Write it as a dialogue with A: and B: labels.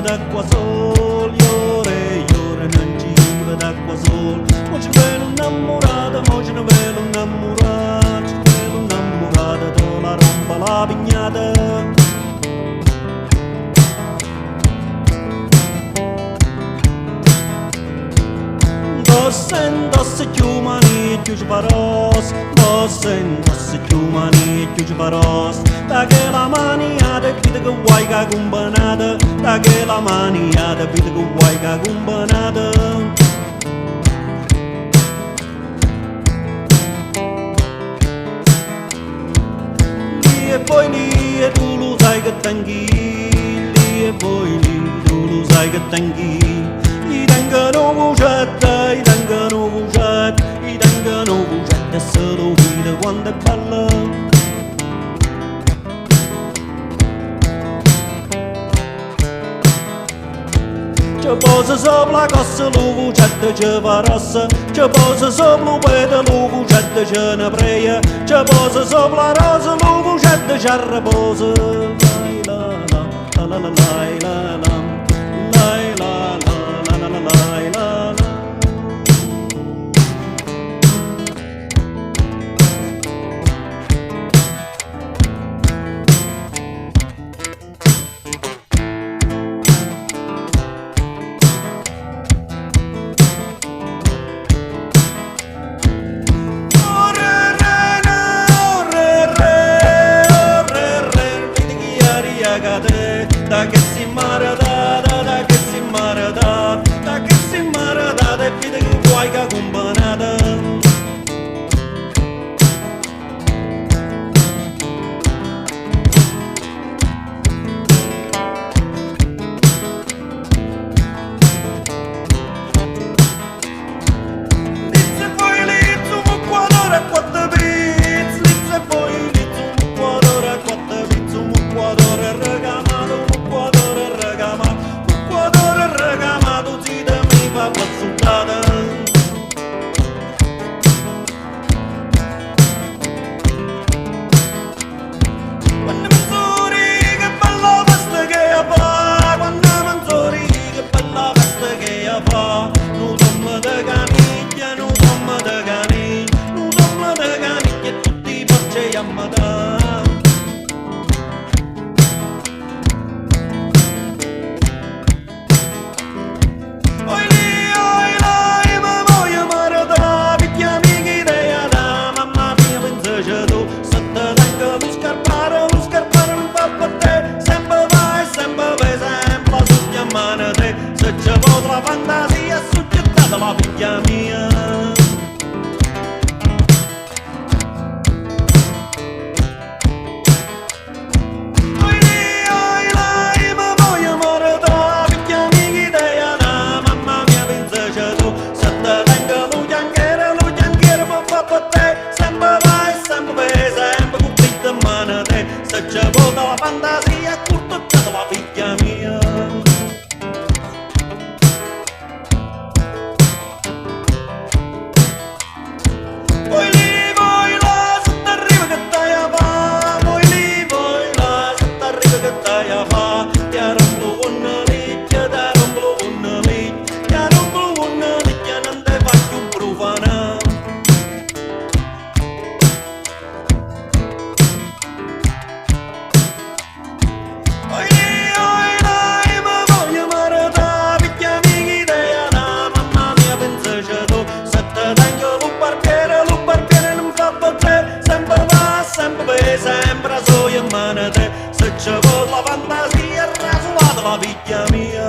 A: D'acqua sol, iore non ci va d'acqua sol. Mo ci velo innamorata, mo ce ne velo innamorata, ci velo innamorata, te la rompa la pignata. Dosse chiumani e chiuci paros, dosse chiumani e chiuci paros. Da che la maniata vita che vuoi che accompagnata, da che la maniata vita che vuoi che accompagnata. Lì e poi lì e tu lo sai che tanchi, lì e poi lì tu lo sai che tanchi. I tengono vucetta, i tengono vucetta, i tengono vucetta e se lo vede quando è bella. Ci posa sopra la cossa, lo vucetta ci fa rossa, ci posa sopra il pete, lo vucetta ce ne preia, ci posa sopra la rosa, lo vucetta ci riposa. Lai la la, la la la lai la la, lai la la. Lai la la. Da che si maradata, da che si maradata, da che si maradata e vede che vuoi che accompagnata. Lizze poi lizze un quadro a quattro pizzi, lizze poi lizze un quadro a quattro pizzi, un quadro a regamato. Quando Manzuri che bella festa che fa, quando Manzuri che bella festa che fa, nu tomma de caniglia, nu tomma de caniglia, nu tomma de caniglia e tutti i bocce a madà. Se ci potrà la fantasia è soggettata la figlia mia. Oi lì, ma voglio maritare, figlia mia che idea da mamma mia pensaci tu. Se te tengo lo bianchero può fa per te, sempre vai, sempre vai, sempre con pitta in mano te. Se ci potrà la fantasia è soggettata la figlia mia. Se ci vuole la fantasia, rasolata la figlia mia.